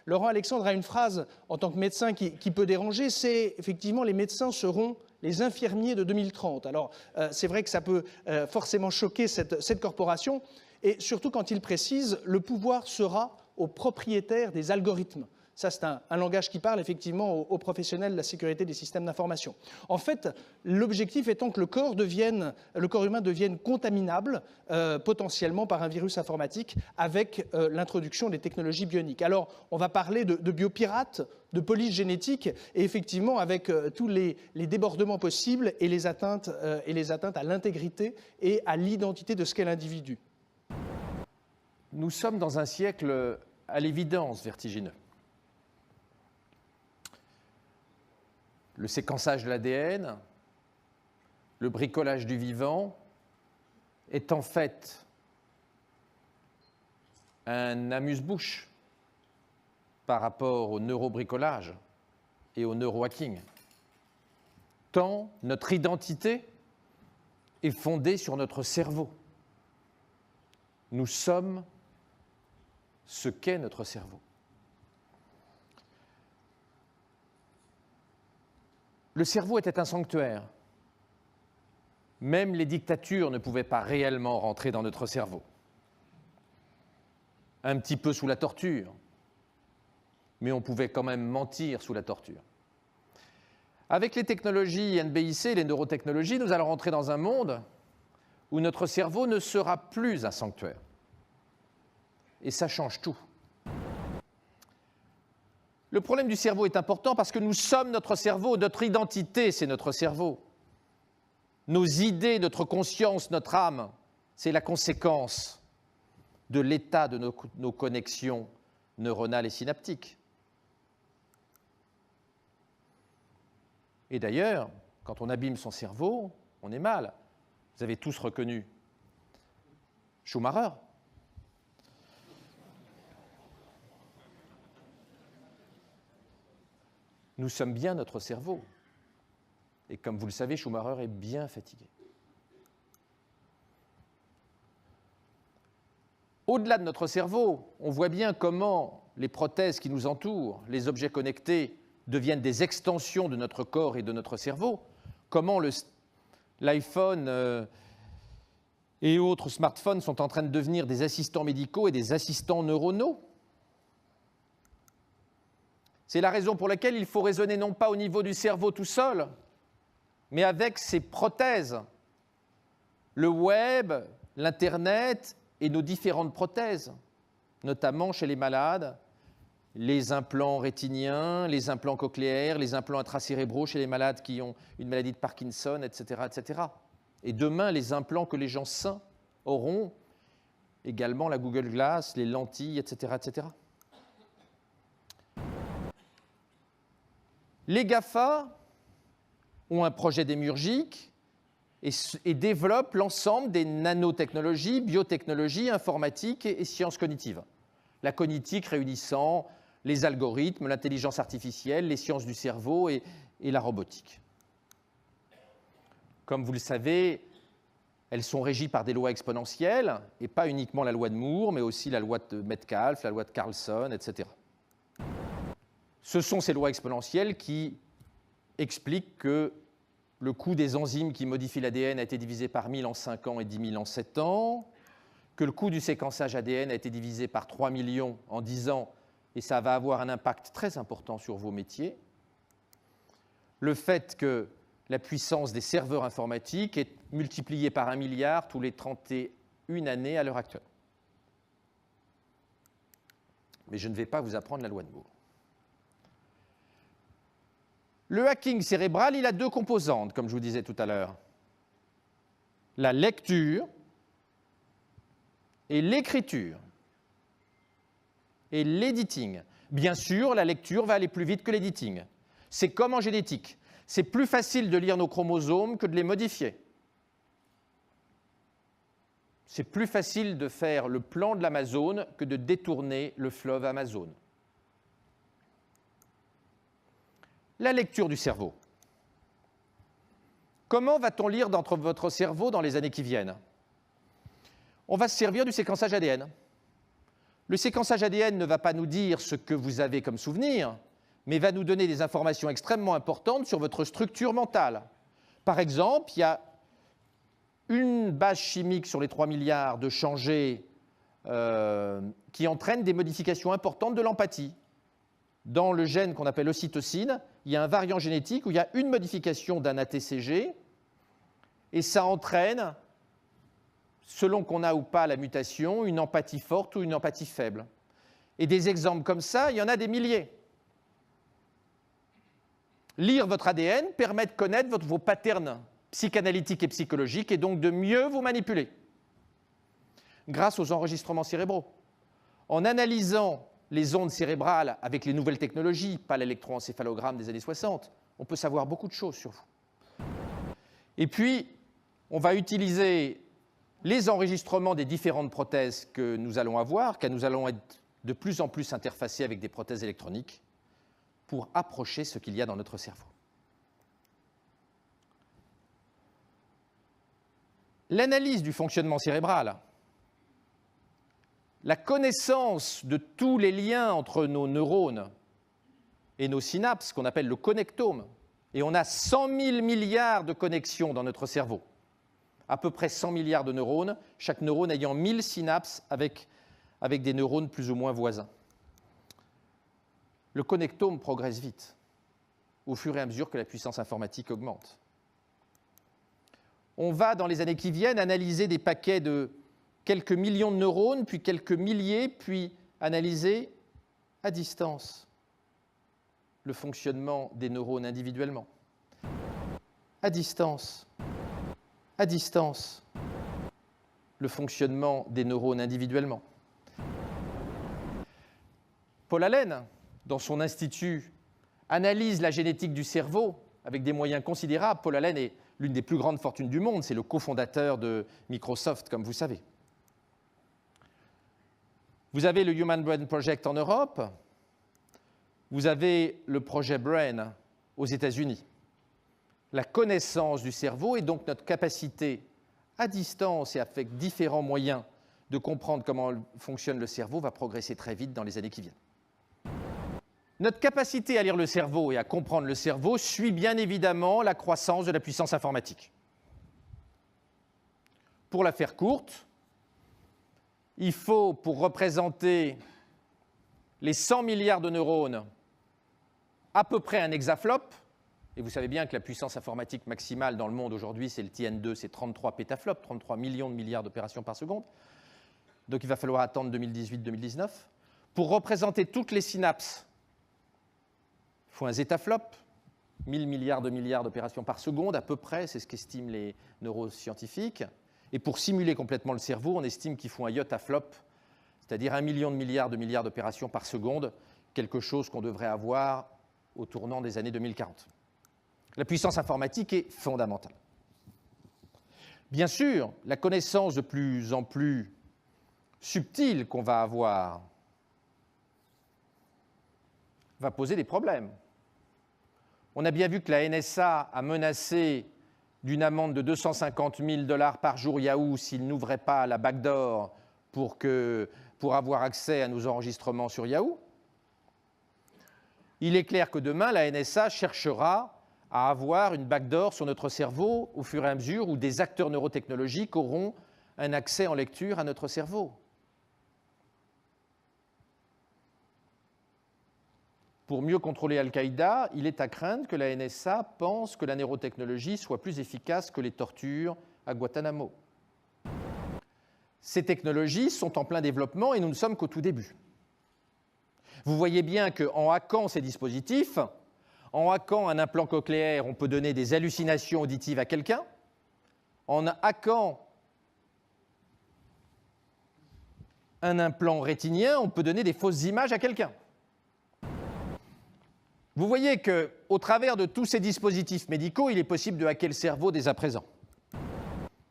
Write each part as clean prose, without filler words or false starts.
Laurent Alexandre a une phrase en tant que médecin qui peut déranger, c'est effectivement les médecins seront les infirmiers de 2030. Alors c'est vrai que ça peut forcément choquer cette corporation, et surtout quand il précise le pouvoir sera aux propriétaires des algorithmes. Ça, c'est un langage qui parle effectivement aux professionnels de la sécurité des systèmes d'information. En fait, l'objectif étant que le corps humain devienne contaminable potentiellement par un virus informatique avec l'introduction des technologies bioniques. Alors, on va parler de biopirates, de police génétique, et effectivement avec tous les débordements possibles et les atteintes à l'intégrité et à l'identité de ce qu'est l'individu. Nous sommes dans un siècle à l'évidence vertigineux. Le séquençage de l'ADN, le bricolage du vivant est en fait un amuse-bouche par rapport au neurobricolage et au neurohacking. Tant notre identité est fondée sur notre cerveau. Nous sommes ce qu'est notre cerveau. Le cerveau était un sanctuaire. Même les dictatures ne pouvaient pas réellement rentrer dans notre cerveau. Un petit peu sous la torture, mais on pouvait quand même mentir sous la torture. Avec les technologies NBIC, les neurotechnologies, nous allons rentrer dans un monde où notre cerveau ne sera plus un sanctuaire. Et ça change tout. Le problème du cerveau est important parce que nous sommes notre cerveau, notre identité, c'est notre cerveau. Nos idées, notre conscience, notre âme, c'est la conséquence de l'état de nos connexions neuronales et synaptiques. Et d'ailleurs, quand on abîme son cerveau, on est mal. Vous avez tous reconnu Schumacher. Nous sommes bien notre cerveau. Et comme vous le savez, Schumacher est bien fatigué. Au-delà de notre cerveau, on voit bien comment les prothèses qui nous entourent, les objets connectés, deviennent des extensions de notre corps et de notre cerveau. Comment l'iPhone et autres smartphones sont en train de devenir des assistants médicaux et des assistants neuronaux. C'est la raison pour laquelle il faut raisonner non pas au niveau du cerveau tout seul, mais avec ces prothèses. Le web, l'Internet et nos différentes prothèses, notamment chez les malades, les implants rétiniens, les implants cochléaires, les implants intracérébraux chez les malades qui ont une maladie de Parkinson, etc., etc. Et demain, les implants que les gens sains auront, également la Google Glass, les lentilles, etc., etc. Les GAFA ont un projet démiurgique et développent l'ensemble des nanotechnologies, biotechnologies, informatiques et sciences cognitives. La cognitique réunissant les algorithmes, l'intelligence artificielle, les sciences du cerveau et la robotique. Comme vous le savez, elles sont régies par des lois exponentielles, et pas uniquement la loi de Moore, mais aussi la loi de Metcalfe, la loi de Carlson, etc. Ce sont ces lois exponentielles qui expliquent que le coût des enzymes qui modifient l'ADN a été divisé par 1000 en 5 ans et 10 000 en 7 ans, que le coût du séquençage ADN a été divisé par 3 millions en 10 ans, et ça va avoir un impact très important sur vos métiers. Le fait que la puissance des serveurs informatiques est multipliée par 1 milliard tous les 31 années à l'heure actuelle. Mais je ne vais pas vous apprendre la loi de Moore. Le hacking cérébral, il a deux composantes, comme je vous disais tout à l'heure. La lecture et l'écriture et l'editing. Bien sûr, la lecture va aller plus vite que l'editing. C'est comme en génétique. C'est plus facile de lire nos chromosomes que de les modifier. C'est plus facile de faire le plan de l'Amazone que de détourner le fleuve Amazone. La lecture du cerveau. Comment va-t-on lire dans votre cerveau dans les années qui viennent? On va se servir du séquençage ADN. Le séquençage ADN ne va pas nous dire ce que vous avez comme souvenir, mais va nous donner des informations extrêmement importantes sur votre structure mentale. Par exemple, il y a une base chimique sur les 3 milliards de changés qui entraîne des modifications importantes de l'empathie. Dans le gène qu'on appelle l'ocytocine, il y a un variant génétique où il y a une modification d'un ATCG et ça entraîne, selon qu'on a ou pas la mutation, une empathie forte ou une empathie faible. Et des exemples comme ça, il y en a des milliers. Lire votre ADN permet de connaître vos patterns psychanalytiques et psychologiques et donc de mieux vous manipuler grâce aux enregistrements cérébraux. En analysant les ondes cérébrales avec les nouvelles technologies, pas l'électroencéphalogramme des années 60, on peut savoir beaucoup de choses sur vous. Et puis, on va utiliser les enregistrements des différentes prothèses que nous allons avoir, car nous allons être de plus en plus interfacés avec des prothèses électroniques pour approcher ce qu'il y a dans notre cerveau. L'analyse du fonctionnement cérébral, la connaissance de tous les liens entre nos neurones et nos synapses, qu'on appelle le connectome, et on a 100 000 milliards de connexions dans notre cerveau, à peu près 100 milliards de neurones, chaque neurone ayant 1000 synapses avec des neurones plus ou moins voisins. Le connectome progresse vite, au fur et à mesure que la puissance informatique augmente. On va, dans les années qui viennent, analyser des paquets de quelques millions de neurones, puis quelques milliers, puis analyser à distance le fonctionnement des neurones individuellement. À distance, le fonctionnement des neurones individuellement. Paul Allen, dans son institut, analyse la génétique du cerveau avec des moyens considérables. Paul Allen est l'une des plus grandes fortunes du monde, c'est le cofondateur de Microsoft, comme vous savez. Vous avez le Human Brain Project en Europe, vous avez le projet Brain aux États-Unis. La connaissance du cerveau et donc notre capacité à distance et avec différents moyens de comprendre comment fonctionne le cerveau va progresser très vite dans les années qui viennent. Notre capacité à lire le cerveau et à comprendre le cerveau suit bien évidemment la croissance de la puissance informatique. Pour la faire courte, il faut, pour représenter les 100 milliards de neurones, à peu près un hexaflop, et vous savez bien que la puissance informatique maximale dans le monde aujourd'hui, c'est le TN2, c'est 33 pétaflops, 33 millions de milliards d'opérations par seconde. Donc il va falloir attendre 2018-2019. Pour représenter toutes les synapses, il faut un zetaflop, 1000 milliards d'opérations par seconde, à peu près, c'est ce qu'estiment les neuroscientifiques. Et pour simuler complètement le cerveau, on estime qu'il faut un iotaflop, c'est-à-dire 1 million de milliards d'opérations par seconde, quelque chose qu'on devrait avoir au tournant des années 2040. La puissance informatique est fondamentale. Bien sûr, la connaissance de plus en plus subtile qu'on va avoir va poser des problèmes. On a bien vu que la NSA a menacé d'une amende de 250 000 $ par jour Yahoo s'il n'ouvrait pas la backdoor pour avoir accès à nos enregistrements sur Yahoo. Il est clair que demain, la NSA cherchera à avoir une backdoor sur notre cerveau au fur et à mesure où des acteurs neurotechnologiques auront un accès en lecture à notre cerveau. Pour mieux contrôler Al-Qaïda, il est à craindre que la NSA pense que la neurotechnologie soit plus efficace que les tortures à Guantanamo. Ces technologies sont en plein développement et nous ne sommes qu'au tout début. Vous voyez bien qu'en hackant ces dispositifs, en hackant un implant cochléaire, on peut donner des hallucinations auditives à quelqu'un. En hackant un implant rétinien, on peut donner des fausses images à quelqu'un. Vous voyez qu'au travers de tous ces dispositifs médicaux, il est possible de hacker le cerveau dès à présent.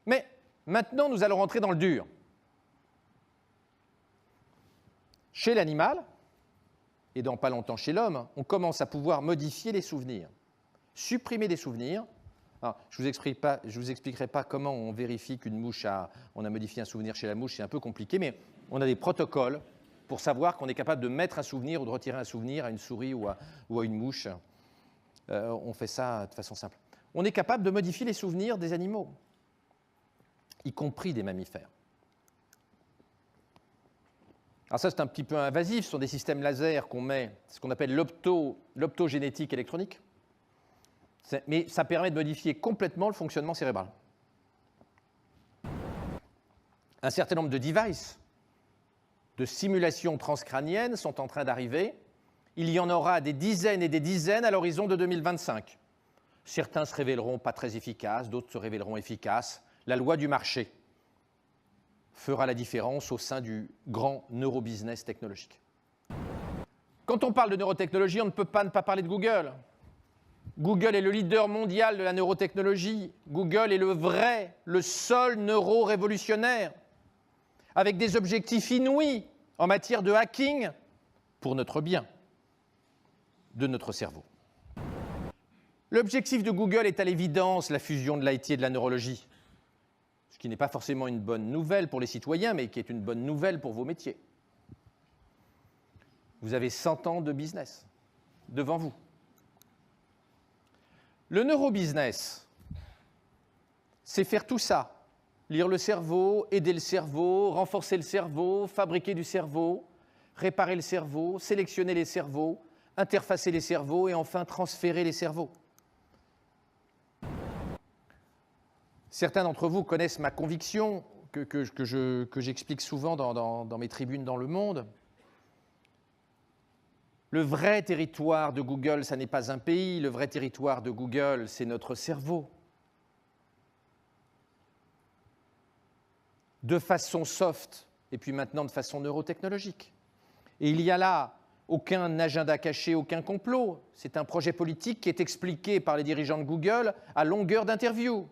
Mais maintenant, nous allons rentrer dans le dur. Chez l'animal, et dans pas longtemps chez l'homme, on commence à pouvoir modifier les souvenirs, supprimer des souvenirs. Alors, je ne vous expliquerai pas comment on vérifie qu'une mouche on a modifié un souvenir chez la mouche, c'est un peu compliqué, mais on a des protocoles pour savoir qu'on est capable de mettre un souvenir ou de retirer un souvenir à une souris ou à une mouche. On fait ça de façon simple. On est capable de modifier les souvenirs des animaux, y compris des mammifères. Alors ça, c'est un petit peu invasif, ce sont des systèmes laser qu'on met, ce qu'on appelle l'optogénétique électronique, mais ça permet de modifier complètement le fonctionnement cérébral. Un certain nombre de devices, de simulations transcrâniennes sont en train d'arriver. Il y en aura des dizaines et des dizaines à l'horizon de 2025. Certains se révéleront pas très efficaces, d'autres se révéleront efficaces. La loi du marché fera la différence au sein du grand neurobusiness technologique. Quand on parle de neurotechnologie, on ne peut pas ne pas parler de Google. Google est le leader mondial de la neurotechnologie. Google est le seul neurorévolutionnaire, avec des objectifs inouïs en matière de hacking pour notre bien, de notre cerveau. L'objectif de Google est à l'évidence la fusion de l'IT et de la neurologie, ce qui n'est pas forcément une bonne nouvelle pour les citoyens, mais qui est une bonne nouvelle pour vos métiers. Vous avez 100 ans de business devant vous. Le neurobusiness, c'est faire tout ça. Lire le cerveau, aider le cerveau, renforcer le cerveau, fabriquer du cerveau, réparer le cerveau, sélectionner les cerveaux, interfacer les cerveaux et enfin transférer les cerveaux. Certains d'entre vous connaissent ma conviction que j'explique souvent dans mes tribunes dans le monde. Le vrai territoire de Google, ça n'est pas un pays, le vrai territoire de Google, c'est notre cerveau. De façon soft, et puis maintenant de façon neurotechnologique. Et il y a là aucun agenda caché, aucun complot. C'est un projet politique qui est expliqué par les dirigeants de Google à longueur d'interview.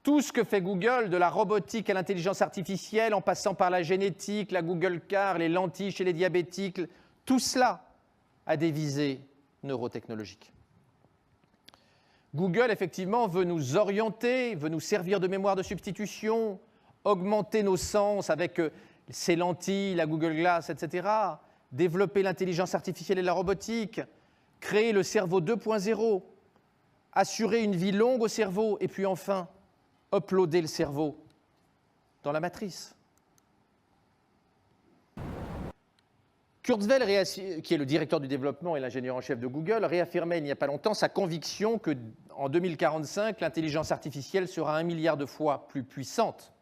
Tout ce que fait Google, de la robotique à l'intelligence artificielle, en passant par la génétique, la Google Car, les lentilles chez les diabétiques, tout cela a des visées neurotechnologiques. Google, effectivement, veut nous orienter, veut nous servir de mémoire de substitution, augmenter nos sens avec ses lentilles, la Google Glass, etc., développer l'intelligence artificielle et la robotique, créer le cerveau 2.0, assurer une vie longue au cerveau, et puis enfin, uploader le cerveau dans la matrice. Kurzweil, qui est le directeur du développement et l'ingénieur en chef de Google, réaffirmait il n'y a pas longtemps sa conviction qu'en 2045, l'intelligence artificielle sera 1 milliard de fois plus puissante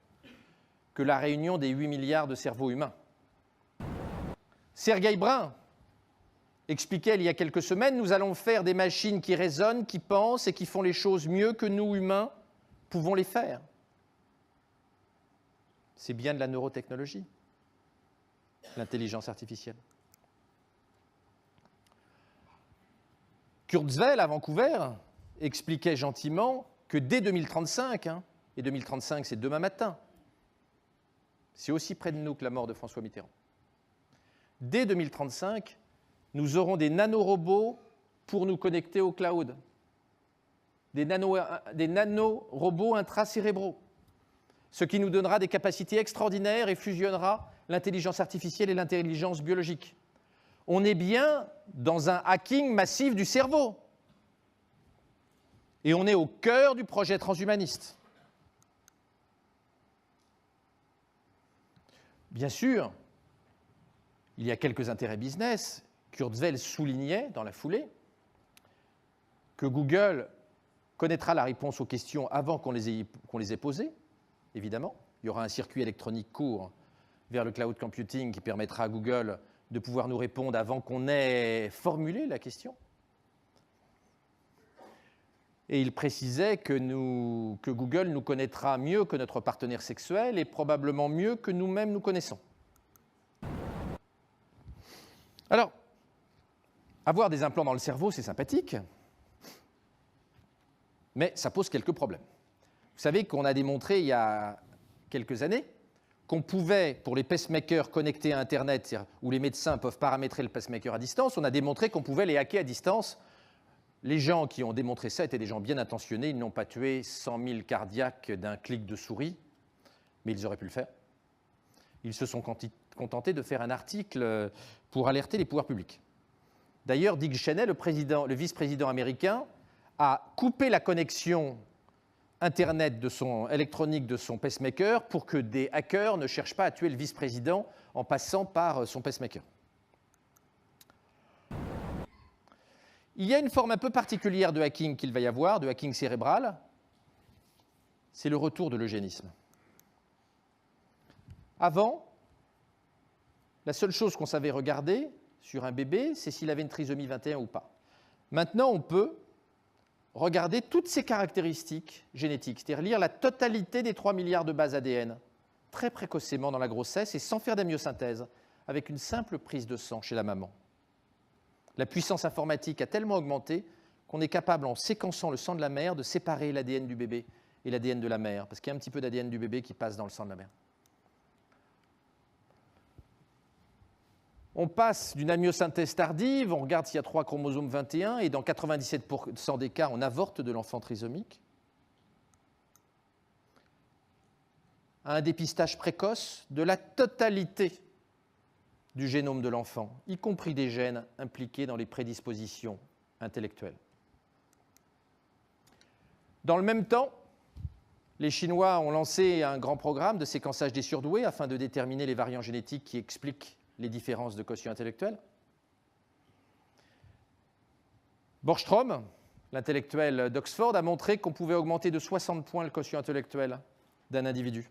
que la réunion des 8 milliards de cerveaux humains. Sergey Brin expliquait il y a quelques semaines, nous allons faire des machines qui raisonnent, qui pensent et qui font les choses mieux que nous, humains, pouvons les faire. C'est bien de la neurotechnologie, l'intelligence artificielle. Kurzweil, à Vancouver, expliquait gentiment que dès 2035, et 2035 c'est demain matin, c'est aussi près de nous que la mort de François Mitterrand, dès 2035, nous aurons des nanorobots pour nous connecter au cloud, des nanorobots intracérébraux, ce qui nous donnera des capacités extraordinaires et fusionnera l'intelligence artificielle et l'intelligence biologique. On est bien dans un hacking massif du cerveau. Et on est au cœur du projet transhumaniste. Bien sûr, il y a quelques intérêts business. Kurzweil soulignait dans la foulée que Google connaîtra la réponse aux questions avant qu'on les ait posées, évidemment. Il y aura un circuit électronique court vers le cloud computing qui permettra à Google de pouvoir nous répondre avant qu'on ait formulé la question. Et il précisait que Google nous connaîtra mieux que notre partenaire sexuel et probablement mieux que nous-mêmes nous connaissons. Alors, avoir des implants dans le cerveau, c'est sympathique, mais ça pose quelques problèmes. Vous savez qu'on a démontré il y a quelques années qu'on pouvait, pour les pacemakers connectés à Internet, où les médecins peuvent paramétrer le pacemaker à distance, on a démontré qu'on pouvait les hacker à distance. Les gens qui ont démontré ça étaient des gens bien intentionnés, ils n'ont pas tué 100 000 cardiaques d'un clic de souris, mais ils auraient pu le faire. Ils se sont contenté de faire un article pour alerter les pouvoirs publics. D'ailleurs, Dick Cheney, le vice-président américain, a coupé la connexion Internet électronique de son pacemaker pour que des hackers ne cherchent pas à tuer le vice-président en passant par son pacemaker. Il y a une forme un peu particulière de hacking qu'il va y avoir, de hacking cérébral, c'est le retour de l'eugénisme. Avant, la seule chose qu'on savait regarder sur un bébé, c'est s'il avait une trisomie 21 ou pas. Maintenant, on peut regarder toutes ses caractéristiques génétiques, c'est-à-dire lire la totalité des 3 milliards de bases ADN, très précocement dans la grossesse et sans faire d'amniosynthèse, avec une simple prise de sang chez la maman. La puissance informatique a tellement augmenté qu'on est capable, en séquençant le sang de la mère, de séparer l'ADN du bébé et l'ADN de la mère, parce qu'il y a un petit peu d'ADN du bébé qui passe dans le sang de la mère. On passe d'une amniosynthèse tardive, on regarde s'il y a 3 chromosomes 21, et dans 97% des cas, on avorte de l'enfant trisomique, à un dépistage précoce de la totalité du génome de l'enfant, y compris des gènes impliqués dans les prédispositions intellectuelles. Dans le même temps, les Chinois ont lancé un grand programme de séquençage des surdoués afin de déterminer les variants génétiques qui expliquent les différences de quotient intellectuel. Borgström, l'intellectuel d'Oxford, a montré qu'on pouvait augmenter de 60 points le quotient intellectuel d'un individu.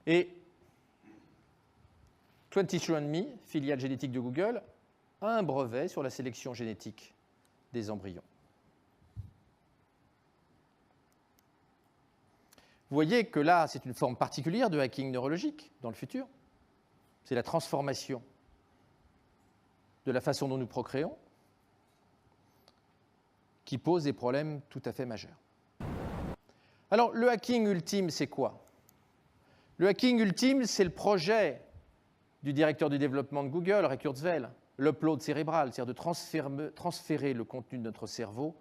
Et 23andMe, filiale génétique de Google, a un brevet sur la sélection génétique des embryons. Vous voyez que là, c'est une forme particulière de hacking neurologique dans le futur. C'est la transformation de la façon dont nous procréons qui pose des problèmes tout à fait majeurs. Alors, le hacking ultime, c'est quoi? Le hacking ultime, c'est le projet du directeur du développement de Google, Ray Kurzweil, l'upload cérébral, c'est-à-dire de transférer le contenu de notre cerveau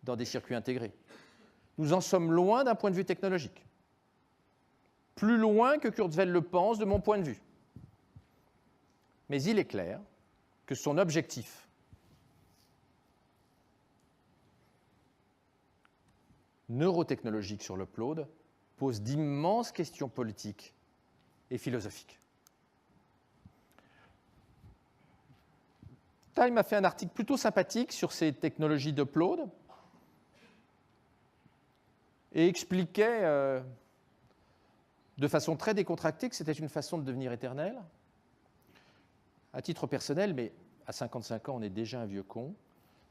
dans des circuits intégrés. Nous en sommes loin d'un point de vue technologique. Plus loin que Kurzweil le pense, de mon point de vue. Mais il est clair que son objectif neurotechnologique sur l'upload pose d'immenses questions politiques et philosophiques. Time a fait un article plutôt sympathique sur ces technologies d'upload et expliquait de façon très décontractée que c'était une façon de devenir éternel. À titre personnel, mais à 55 ans, on est déjà un vieux con,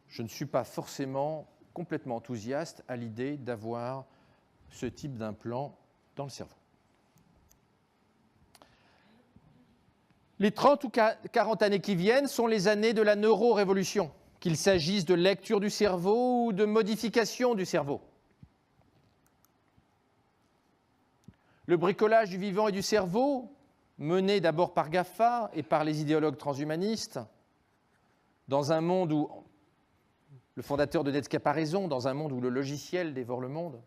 je ne suis pas forcément complètement enthousiaste à l'idée d'avoir ce type d'implant dans le cerveau. Les 30 ou 40 années qui viennent sont les années de la neurorévolution, qu'il s'agisse de lecture du cerveau ou de modification du cerveau. Le bricolage du vivant et du cerveau, mené d'abord par GAFA et par les idéologues transhumanistes, dans un monde où, le fondateur de Netscape a raison, dans un monde où le logiciel dévore le monde,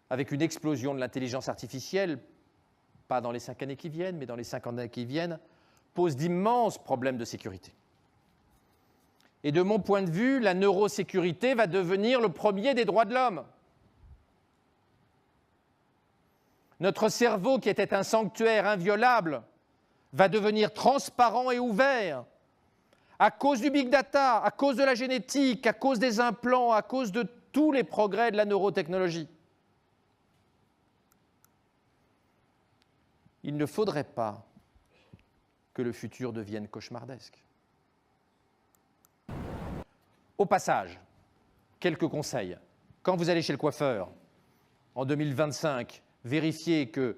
avec une explosion de l'intelligence artificielle, pas dans les 5 années qui viennent, mais dans les 50 années qui viennent, pose d'immenses problèmes de sécurité. Et de mon point de vue, la neurosécurité va devenir le premier des droits de l'homme. Notre cerveau, qui était un sanctuaire inviolable, va devenir transparent et ouvert à cause du big data, à cause de la génétique, à cause des implants, à cause de tous les progrès de la neurotechnologie. Il ne faudrait pas que le futur devienne cauchemardesque. Au passage, quelques conseils. Quand vous allez chez le coiffeur, en 2025, vérifiez que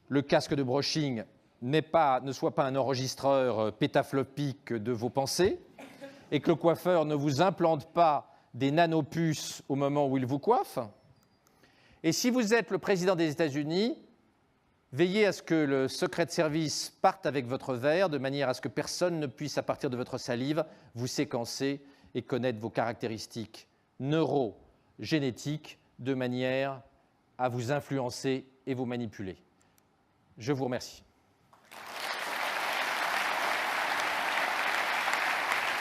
le casque de brushing ne soit pas un enregistreur pétaflopique de vos pensées et que le coiffeur ne vous implante pas des nanopuces au moment où il vous coiffe. Et si vous êtes le président des États-Unis, veillez à ce que le secret de service parte avec votre verre de manière à ce que personne ne puisse, à partir de votre salive, vous séquencer et connaître vos caractéristiques neurogénétique de manière à vous influencer et vous manipuler. Je vous remercie.